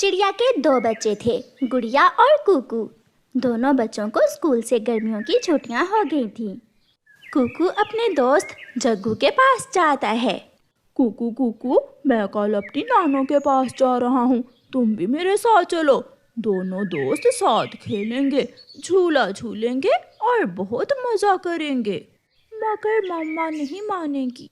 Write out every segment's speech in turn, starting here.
चिड़िया के दो बच्चे थे, गुड़िया और कुकू। दोनों बच्चों को स्कूल से गर्मियों की छुट्टियां हो गई थी। कुकू अपने दोस्त जग्गू के पास जाता है। कुकू कुकू, मैं कल अपनी नानों के पास जा रहा हूँ, तुम भी मेरे साथ चलो। दोनों दोस्त साथ खेलेंगे, झूला झूलेंगे और बहुत मजा करेंगे। मगर मम्मा नहीं मानेगी।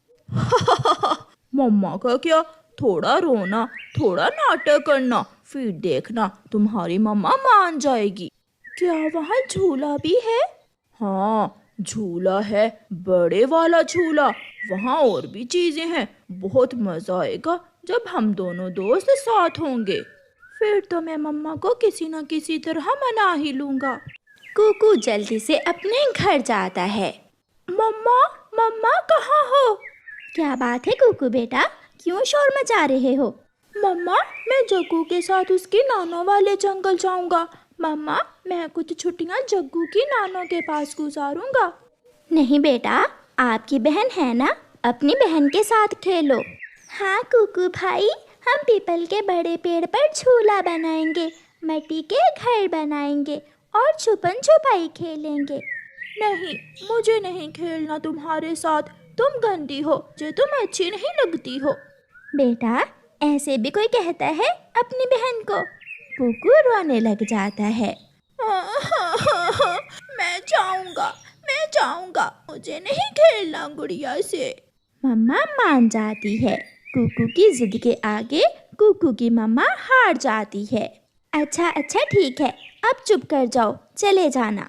मम्मा का क्या, थोड़ा रोना, थोड़ा नाटक करना, फिर देखना तुम्हारी मम्मा मान जाएगी। क्या वहाँ झूला भी है? हाँ, झूला है, बड़े वाला झूला। वहाँ और भी चीजें हैं, बहुत मजा आएगा जब हम दोनों दोस्त साथ होंगे। फिर तो मैं मम्मा को किसी न किसी तरह मना ही लूंगा। कुकू जल्दी से अपने घर जाता है। मम्मा, मम्मा कहाँ हो? क्या बात है कुकू बेटा, क्यों शोर मचा रहे हो? मम्मा, मैं जग्गू के साथ उसकी नानों वाले जंगल जाऊंगा। मम्मा, मैं कुछ छुट्टियां जग्गू की नानों के पास गुजारूंगा। नहीं बेटा, आपकी बहन है ना, अपनी बहन के साथ खेलो। हाँ कुकू भाई, हम पीपल के बड़े पेड़ पर झूला बनाएंगे, मिट्टी के घर बनाएंगे और छुपन छुपाई खेलेंगे। नहीं, मुझे नहीं खेलना तुम्हारे साथ, तुम गंदी हो, जो तुम अच्छी नहीं लगती हो। बेटा, ऐसे भी कोई कहता है अपनी बहन को? कुकू रोने लग जाता है। मैं जाऊंगा, मुझे नहीं खेलना गुड़िया से। मम्मा मान जाती है। कुकू की जिद के आगे कुकू की मम्मा हार जाती है। अच्छा ठीक है, अब चुप कर जाओ, चले जाना।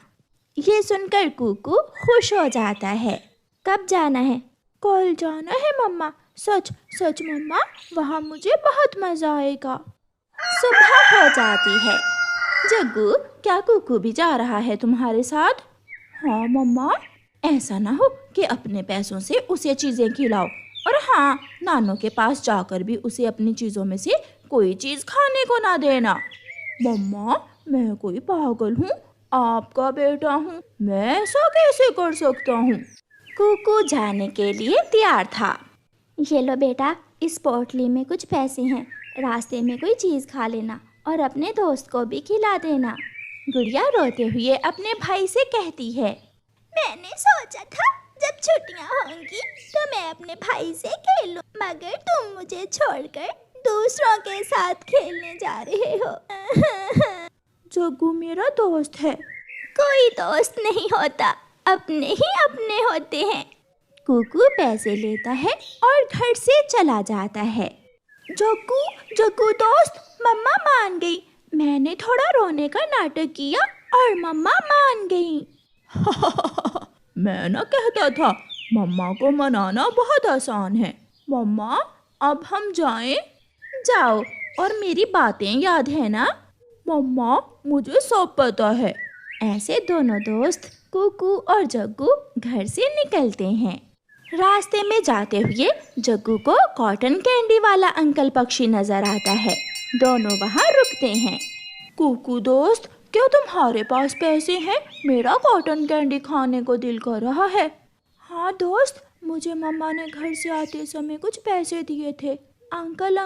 ये सुनकर कुकू खुश हो जाता है। कब जाना है? कल जाना है मम्मा, सच सच मम्मा, वहाँ मुझे बहुत मजा आएगा। सुबह हो जाती है। जग्गू, क्या कुकू भी जा रहा है तुम्हारे साथ? हाँ मम्मा। ऐसा ना हो कि अपने पैसों से उसे चीजें खिलाओ, और हाँ, नानों के पास जाकर भी उसे अपनी चीजों में से कोई चीज खाने को ना देना। मम्मा, मैं कोई पागल हूँ? आपका बेटा हूँ, मैं ऐसा कैसे कर सकता हूँ? कुकू जाने के लिए तैयार था। ये लो बेटा, इस पोटली में कुछ पैसे हैं, रास्ते में कोई चीज खा लेना और अपने दोस्त को भी खिला देना। गुड़िया रोते हुए अपने भाई से कहती है, मैंने सोचा था जब छुट्टियां होंगी तो मैं अपने भाई से खेलूं, मगर तुम मुझे छोड़कर दूसरों के साथ खेलने जा रहे हो। जग्गू मेरा दोस्त है। कोई दोस्त नहीं होता, अपने ही अपने होते हैं। कुकू पैसे लेता है और घर से चला जाता है। जग्गू दोस्त, मम्मा मान गई। मैंने थोड़ा रोने का नाटक किया और मम्मा मान गई। मैं ना कहता था, मम्मा को मनाना बहुत आसान है। मम्मा, अब हम जाएं? जाओ, और मेरी बातें याद है ना? मम्मा, मुझे सब पता है। ऐसे दोनों दोस्त कुकू और जग्गू घर से निकलते हैं। रास्ते में जाते हुए जग्गू को कॉटन कैंडी वाला अंकल पक्षी नजर आता है। दोनों वहाँ रुकते हैं। कुकू दोस्त, क्या तुम्हारे पास पैसे हैं? मेरा कॉटन कैंडी खाने को दिल कर रहा है। हाँ दोस्त, मुझे मम्मा ने घर से आते समय कुछ पैसे दिए थे। अंकल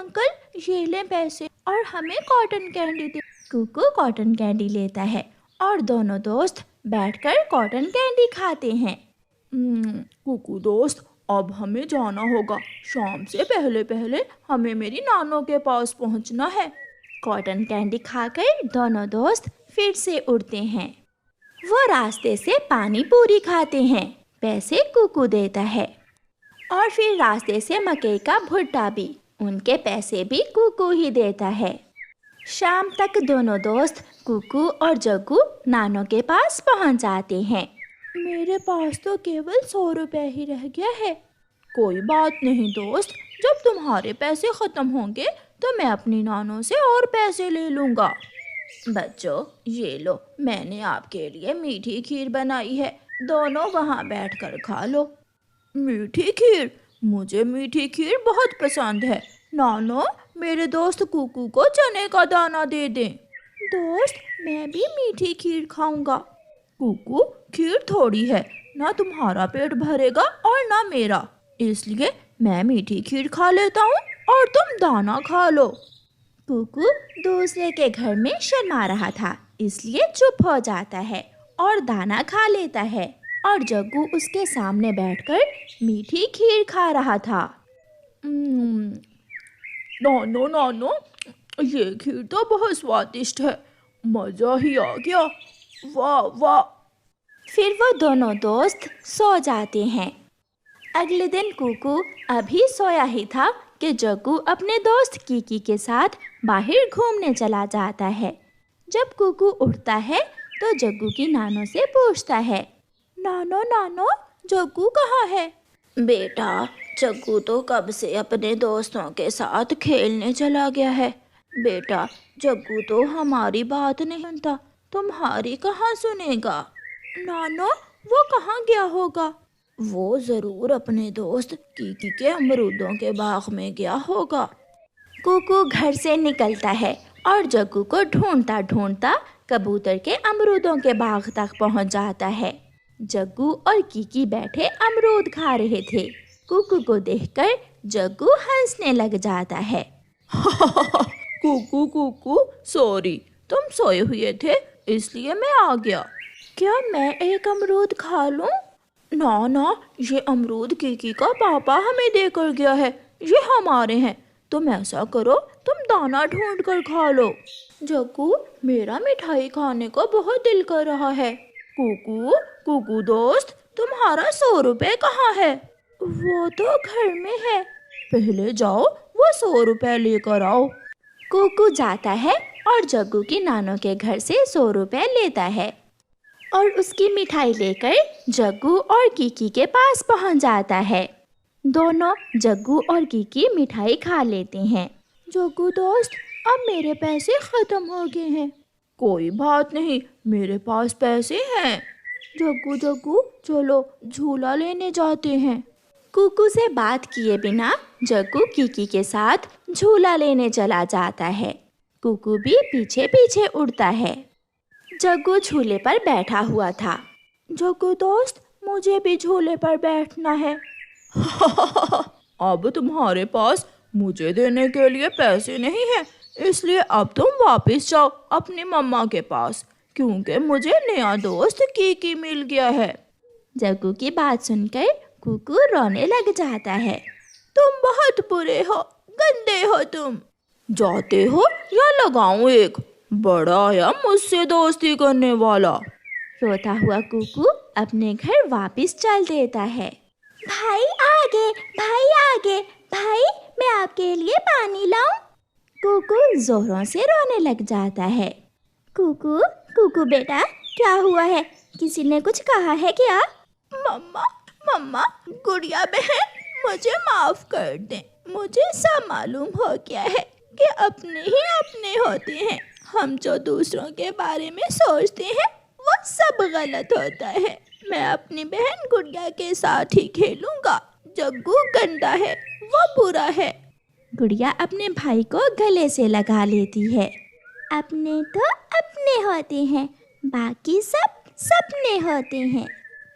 ये ले पैसे और हमें कॉटन कैंडी दे। कुकू कॉटन कैंडी लेता है और दोनों दोस्त बैठकर कॉटन कैंडी खाते हैं। कुकू दोस्त, अब हमें जाना होगा। शाम से पहले पहले हमें मेरी नानों के पास पहुंचना है। कॉटन कैंडी खाकर दोनों दोस्त फिर से उड़ते हैं। वो रास्ते से पानी पूरी खाते हैं। पैसे कुकू देता है। और फिर रास्ते से मकई का भुट्टा भी, उनके पैसे भी कुकू ही देता है। शाम तक दोनों दोस्त कुकू और जग्गू नानों के पास पहुंच जाते हैं। मेरे पास तो केवल 100 रुपए ही रह गया है। कोई बात नहीं दोस्त, जब तुम्हारे पैसे खत्म होंगे तो मैं अपनी नानों से और पैसे ले लूँगा। बच्चों, ये लो, मैंने आपके लिए मीठी खीर बनाई है, दोनों वहाँ बैठकर खा लो। मीठी खीर? मुझे मीठी खीर बहुत पसंद है। नानो, मेरे दोस्त कुकू को चने का दाना दे दें। दोस्त, मैं भी मीठी खीर खाऊंगा। कुकू, खीर थोड़ी है, ना तुम्हारा पेट भरेगा और ना मेरा, इसलिए मैं मीठी खीर खा लेता हूँ और तुम दाना खा लो। कुकू दूसरे के घर में शर्मा रहा था, इसलिए चुप हो जाता है और दाना खा लेता है। और जग्गू उसके सामने बैठकर मीठी खीर खा रहा था। नानो नानो, ये खीर तो बहुत स्वादिष्ट है, मजा ही आ गया, वाह वाह। फिर वो दोनों दोस्त सो जाते हैं। अगले दिन कुकू अभी सोया ही था कि जग्गू अपने दोस्त कीकी के साथ बाहर घूमने चला जाता है। जब कुकू उठता है तो जग्गू की नानो से पूछता है, नानो नानो, जग्गू कहाँ है? बेटा, जग्गू तो कब से अपने दोस्तों के साथ खेलने चला गया है। बेटा, जग्गू तो हमारी बात नहीं सुनता, तुम्हारी कहाँ सुनेगा। नानो, वो कहाँ गया होगा? वो जरूर अपने दोस्त कीकी के अमरूदों के बाग में गया होगा। कुकू घर से निकलता है और जग्गू को ढूंढता ढूंढता कबूतर के अमरूदों के बाग तक पहुंच जाता है। जग्गू और कीकी बैठे अमरूद खा रहे थे। कुकू को देखकर जग्गू हंसने लग जाता है। कुकू कुकू, सॉरी, तुम सोए हुए थे इसलिए मैं आ गया। क्या मैं एक अमरूद खा लूं? ना ना, ये अमरूद कीकी का पापा हमें देकर गया है, ये हमारे हैं। तुम ऐसा करो, तुम दाना ढूंढ कर खा लो। जग्गू, मेरा मिठाई खाने को बहुत दिल कर रहा है। कुकू कुकू दोस्त, तुम्हारा 100 रुपए कहाँ है? वो तो घर में है। पहले जाओ वो 100 रुपए लेकर आओ। कुकू जाता है और जग्गू की नानो के घर से 100 रुपए लेता है और उसकी मिठाई लेकर जग्गू और कीकी के पास पहुंच जाता है। दोनों जग्गू और कीकी मिठाई खा लेते हैं। जग्गू दोस्त, अब मेरे पैसे खत्म हो गए हैं। कोई बात नहीं, मेरे पास पैसे हैं। जग्गू जग्गू, चलो झूला लेने जाते हैं। कुकू से बात किए बिना जग्गू कीकी के साथ झूला लेने चला जाता है। कुकू भी पीछे पीछे उड़ता है। जग्गू झूले पर बैठा हुआ था। जग्गू दोस्त, मुझे भी झूले पर बैठना है। अब तुम्हारे पास मुझे देने के लिए पैसे नहीं हैं, इसलिए अब तुम वापस जाओ अपनी मम्मा के पास, क्योंकि मुझे नया दोस्त कीकी मिल गया है। जग्गू की बात सुनकर कुकू रोने लग जाता है। तुम बहुत बुरे हो, गंदे हो तुम। जाते हो या लगाऊं एक? बड़ा आया मुझसे दोस्ती करने वाला। रोता हुआ कुकू अपने घर वापस चल देता है। भाई आगे, भाई आगे, भाई मैं आपके लिए पानी लाऊं? कुकू जोरों से रोने लग जाता है। कुकू कुकू बेटा, क्या हुआ है? किसी ने कुछ कहा है क्या? मम्मा मम्मा, गुड़िया बहन, मुझे माफ कर दे। मुझे सब मालूम हो गया है कि अपने ही अपने होते हैं। हम जो दूसरों के बारे में सोचते हैं वो सब गलत होता है। मैं अपनी बहन गुड़िया के साथ ही खेलूंगा। जग्गू गंदा है, वो बुरा है। गुड़िया अपने भाई को गले से लगा लेती है। अपने तो अपने होते हैं, बाकी सब सपने होते हैं।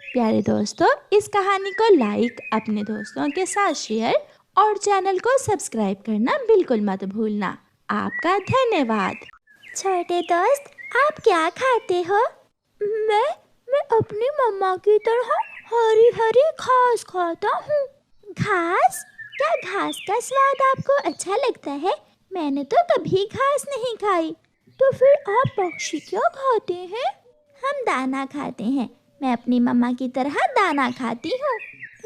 प्यारे दोस्तों, इस कहानी को लाइक, अपने दोस्तों के साथ शेयर और चैनल को सब्सक्राइब करना बिल्कुल मत भूलना। आपका धन्यवाद। छोटे दोस्त, आप क्या खाते हो? मैं अपनी मम्मा की तरह हरी हरी घास खाता हूँ। घास? क्या घास का स्वाद आपको अच्छा लगता है? मैंने तो कभी घास नहीं खाई। तो फिर आप पक्षी क्या खाते हैं? हम दाना खाते हैं। मैं अपनी मम्मा की तरह दाना खाती हूँ।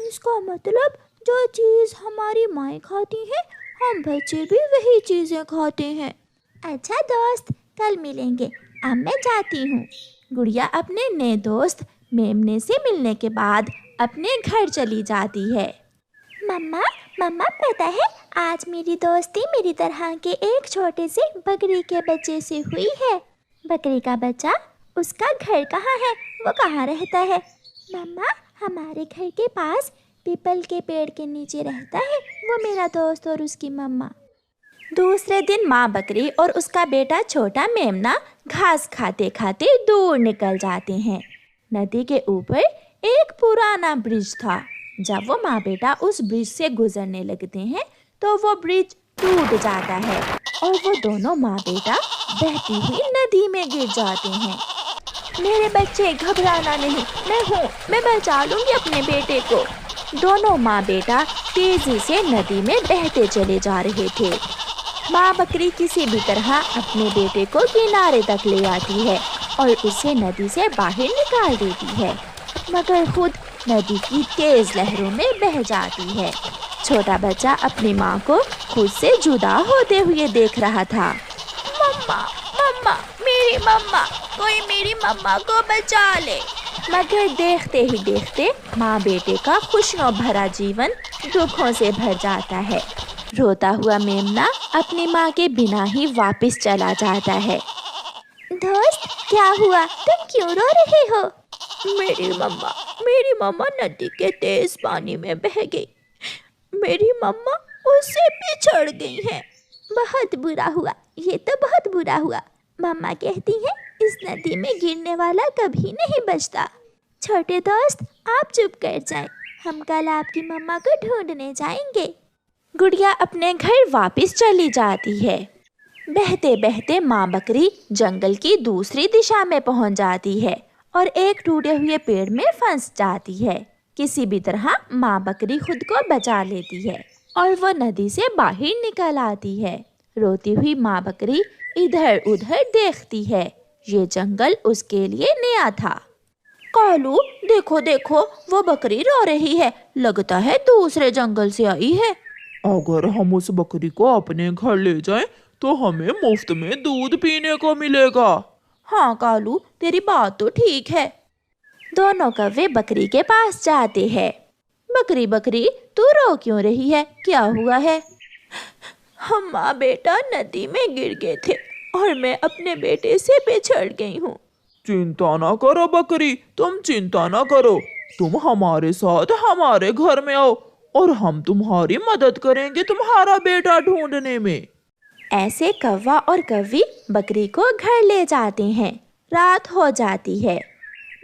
इसका मतलब जो चीज़ हमारी माँ खाती है, हम बच्चे भी वही चीज़ें खाते हैं। अच्छा दोस्त, कल मिलेंगे। अब मैं जाती हूँ। गुड़िया अपने नए दोस्त मेमने से मिलने के बाद अपने घर चली जाती है। मम्मा मम्मा, पता है आज मेरी दोस्ती मेरी तरह के एक छोटे से बकरी के बच्चे से हुई है। बकरी का बच्चा, उसका घर कहाँ है? वो कहाँ रहता है? मम्मा, हमारे घर के पास पीपल के पेड़ के नीचे रहता है वो मेरा दोस्त और उसकी मम्मा। दूसरे दिन माँ बकरी और उसका बेटा छोटा मेमना घास खाते खाते दूर निकल जाते हैं। नदी के ऊपर एक पुराना ब्रिज था। जब वो माँ बेटा उस ब्रिज से गुजरने लगते हैं तो वो ब्रिज टूट जाता है और वो दोनों माँ बेटा बहती हुई नदी में गिर जाते हैं। मेरे बच्चे, घबराना नहीं, मैं बचा लूंगी अपने बेटे को। दोनों माँ बेटा तेजी से नदी में बहते चले जा रहे थे। माँ बकरी किसी भी तरह अपने बेटे को किनारे तक ले आती है और उसे नदी से बाहर निकाल देती है, मगर खुद नदी की तेज लहरों में बह जाती है। छोटा बच्चा अपनी माँ को खुद से जुदा होते हुए देख रहा था। मम्मा, मम्मा, मेरी मम्मा, कोई मेरी मम्मा को बचा ले। मगर देखते ही देखते माँ बेटे का खुशियों भरा जीवन दुखों से भर जाता है। रोता हुआ मेमना अपनी माँ के बिना ही वापस चला जाता है। दोस्त, क्या हुआ? तुम क्यों रो रहे हो? मेरी मम्मा नदी के तेज पानी में बह गई। मेरी मम्मा उससे बिछड़ गई हैं। बहुत बुरा हुआ, ये तो बहुत बुरा हुआ। मम्मा कहती है इस नदी में गिरने वाला कभी नहीं बचता। छोटे दोस्त, आप चुप कर जाएं, हम कल आपकी मम्मा को ढूंढने जाएंगे। गुड़िया अपने घर वापस चली जाती है। बहते बहते माँ बकरी जंगल की दूसरी दिशा में पहुंच जाती है और एक टूटे हुए पेड़ में फंस जाती है। किसी भी तरह माँ बकरी खुद को बचा लेती है और वो नदी से बाहर निकल आती है। रोती हुई माँ बकरी इधर उधर देखती है। ये जंगल उसके लिए नया था। कालू, देखो देखो, वो बकरी रो रही है, लगता है दूसरे जंगल से आई है। अगर हम उस बकरी को अपने घर ले जाएं, तो हमें मुफ्त में दूध पीने को मिलेगा। हाँ कालू, तेरी बात तो ठीक है। दोनों कौवे बकरी के पास जाते हैं। बकरी बकरी, तू रो क्यों रही है? क्या हुआ है? हम माँ बेटा नदी में गिर गए थे और मैं अपने बेटे से बिछड़ गई हूँ। चिंता ना करो बकरी, तुम चिंता ना करो। तुम हमारे साथ हमारे घर में आओ और हम तुम्हारी मदद करेंगे तुम्हारा बेटा ढूंढने में। ऐसे कौवा और कौवी बकरी को घर ले जाते हैं। रात हो जाती है।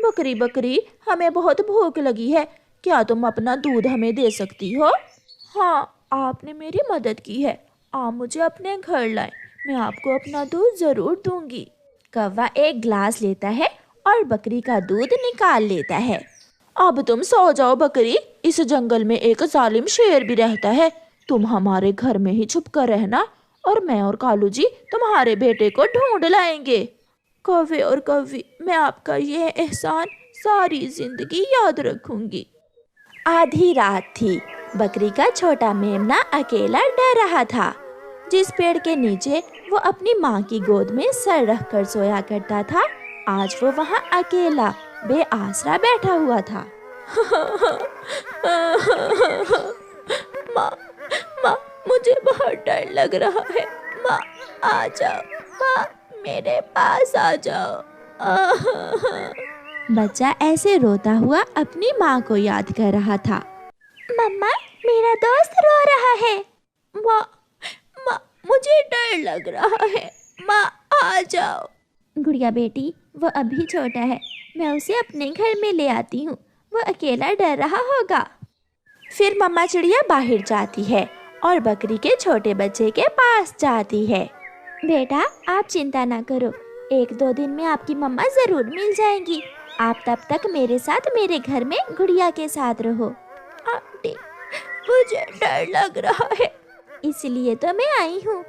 बकरी बकरी, हमें बहुत भूख लगी है, क्या तुम अपना दूध हमें दे सकती हो? हाँ, आपने मेरी मदद की है, आप मुझे अपने घर लाएं, मैं आपको अपना दूध जरूर दूंगी। कौवा एक गिलास लेता है और बकरी का दूध निकाल लेता है। अब तुम सो जाओ बकरी, इस जंगल में एक जालिम शेर भी रहता है। तुम हमारे घर में ही छुप कर रहना और मैं और कालू जी तुम्हारे बेटे को ढूंढ लाएंगे। कौवे और कौवी, मैं आपका यह एहसान सारी जिंदगी याद रखूंगी। आधी रात थी। बकरी का छोटा मेमना अकेला डर रहा था। जिस पेड़ के नीचे वो अपनी माँ की गोद में सर रख कर सोया करता था, आज वो वहाँ अकेला बेआसरा बैठा हुआ था। माँ, माँ, मुझे बहुत डर लग रहा है। माँ, आ जाओ, माँ, मेरे पास आ जाओ। बच्चा ऐसे रोता हुआ अपनी माँ को याद कर रहा था। मम्मा, मेरा दोस्त रो रहा है। माँ, माँ, मुझे डर लग रहा है। माँ, आ जाओ। गुड़िया बेटी, वो अभी छोटा है, मैं उसे अपने घर में ले आती हूँ, वो अकेला डर रहा होगा। फिर मम्मा चिड़िया बाहर जाती है और बकरी के छोटे बच्चे के पास जाती है। बेटा, आप चिंता ना करो, 1-2 दिन में आपकी मम्मा जरूर मिल जाएंगी। आप तब तक मेरे साथ मेरे घर में गुड़िया के साथ रहो। आंटी, मुझे डर लग रहा है, इसलिए तो मैं आई हूँ।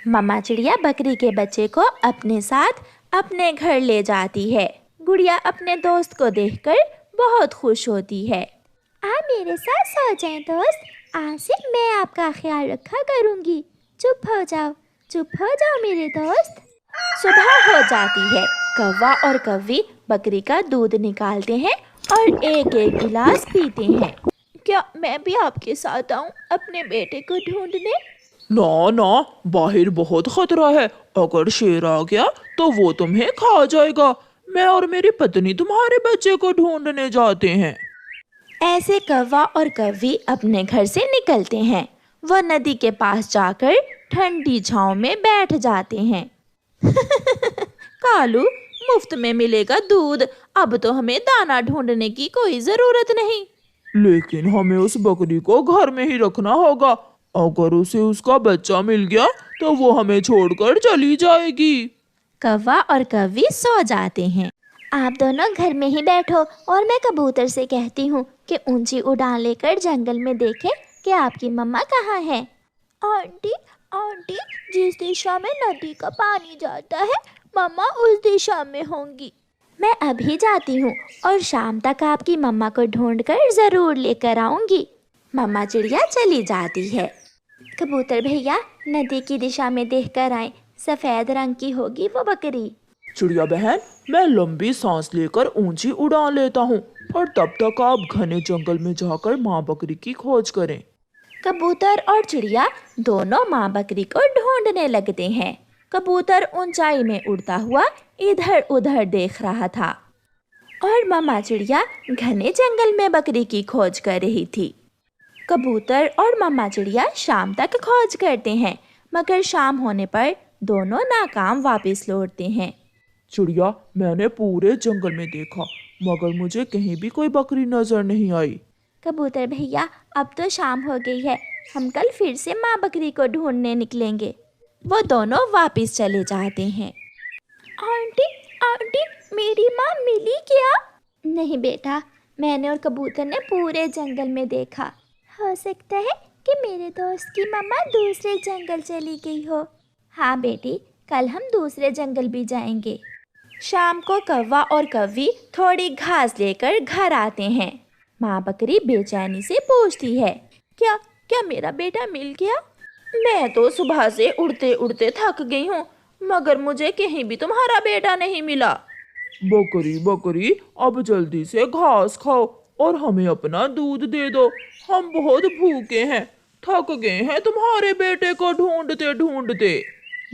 मम्मा चिड़िया बकरी के बच्चे को अपने साथ अपने घर ले जाती है। गुड़िया अपने दोस्त को देखकर बहुत खुश होती है। आप मेरे साथ सो जाएं दोस्त, आज से मैं आपका ख्याल रखा करूँगी। चुप हो जाओ मेरे दोस्त। सुबह हो जाती है। कौवा और कौवी बकरी का दूध निकालते हैं और एक एक गिलास पीते हैं। क्या मैं भी आपके साथ आऊं अपने बेटे को ढूंढने? ना ना, बाहर बहुत खतरा है, अगर शेर आ गया तो वो तुम्हें खा जाएगा। मैं और मेरी पत्नी तुम्हारे बच्चे को ढूंढने जाते हैं। ऐसे कौवा और कौवी अपने घर से निकलते हैं। वह नदी के पास जाकर ठंडी छांव में बैठ जाते हैं। कालू, मुफ्त में मिलेगा दूध, अब तो हमें दाना ढूंढने की कोई जरूरत नहीं। लेकिन हमें उस बकरी को घर में ही रखना होगा, अगर उसे उसका बच्चा मिल गया तो वो हमें छोड़कर चली जाएगी। कौवा और कौवी सो जाते हैं। आप दोनों घर में ही बैठो और मैं कबूतर से कहती हूँ कि ऊंची उड़ान लेकर जंगल में देखें कि आपकी मम्मा कहाँ है। आंटी, आंटी, जिस दिशा में नदी का पानी जाता है मम्मा उस दिशा में होंगी। मैं अभी जाती हूँ और शाम तक आपकी मम्मा को ढूंढकर ज़रूर लेकर आऊँगी। मम्मा चिड़िया चली जाती है। कबूतर भैया नदी की दिशा में देखकर आए, सफ़ेद रंग की होगी वो बकरी। चिड़िया बहन, मैं लंबी सांस लेकर ऊंची उड़ान लेता हूँ और तब तक आप घने जंगल में जाकर माँ बकरी की खोज करें। कबूतर और चिड़िया दोनों माँ बकरी को ढूंढने लगते हैं। कबूतर ऊंचाई में उड़ता हुआ इधर उधर देख रहा था और मामा चिड़िया घने जंगल में बकरी की खोज कर रही थी। कबूतर और मामा चिड़िया शाम तक खोज करते हैं, मगर शाम होने पर दोनों नाकाम वापस लौटते हैं। चिड़िया, मैंने पूरे जंगल में देखा मगर मुझे कहीं भी कोई बकरी नजर नहीं आई। कबूतर भैया अब तो शाम हो गई है, हम कल फिर से माँ बकरी को ढूंढने निकलेंगे। वो दोनों वापस चले जाते हैं। आंटी, आंटी, मेरी माँ मिली क्या? नहीं बेटा, मैंने और कबूतर ने पूरे जंगल में देखा। हो सकता है कि मेरे दोस्त की मम्मा दूसरे जंगल चली गई हो। हाँ बेटी, कल हम दूसरे जंगल भी जाएंगे। शाम को कौवा और कौवी थोड़ी घास लेकर घर आते हैं। माँ बकरी बेचैनी से पूछती है, क्या क्या मेरा बेटा मिल गया? मैं तो सुबह से उड़ते उड़ते थक गई हूँ, मगर मुझे कहीं भी तुम्हारा बेटा नहीं मिला। बकरी बकरी, अब जल्दी से घास खाओ और हमें अपना दूध दे दो। हम बहुत भूखे हैं, थक गए हैं तुम्हारे बेटे को ढूंढते ढूंढते।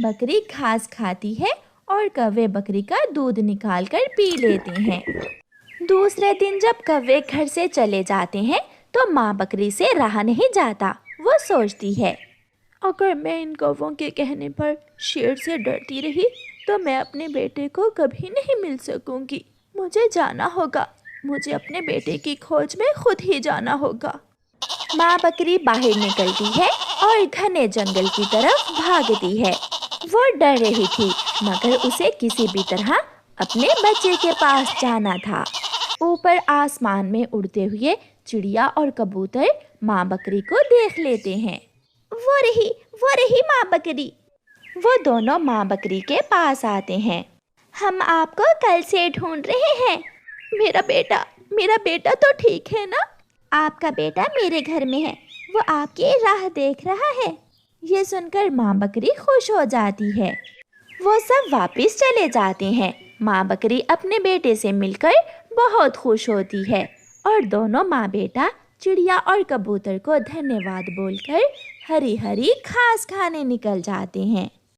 बकरी घास खाती है और कौवे बकरी का दूध निकाल कर पी लेते हैं। दूसरे दिन जब कौवे घर से चले जाते हैं तो माँ बकरी से रहा नहीं जाता। वो सोचती है, अगर मैं इन कौवों के कहने पर शेर से डरती रही तो मैं अपने बेटे को कभी नहीं मिल सकूंगी। मुझे जाना होगा, मुझे अपने बेटे की खोज में खुद ही जाना होगा। माँ बकरी बाहर निकलती है और घने जंगल की तरफ भागती है। वो डर रही थी, मगर उसे किसी भी तरह अपने बच्चे के पास जाना था। ऊपर आसमान में उड़ते हुए चिड़िया और कबूतर माँ बकरी को देख लेते हैं। वो रही माँ बकरी। वो दोनों माँ बकरी के पास आते हैं। हम आपको कल से ढूंढ रहे हैं। मेरा बेटा तो ठीक है ना? आपका बेटा मेरे घर में है, वो आपकी राह देख रहा है। ये सुनकर माँ बकरी खुश हो जाती है। वो सब वापस चले जाते हैं। माँ बकरी अपने बेटे से मिलकर बहुत खुश होती है और दोनों माँ बेटा चिड़िया और कबूतर को धन्यवाद बोलकर हरी हरी घास खाने निकल जाते हैं।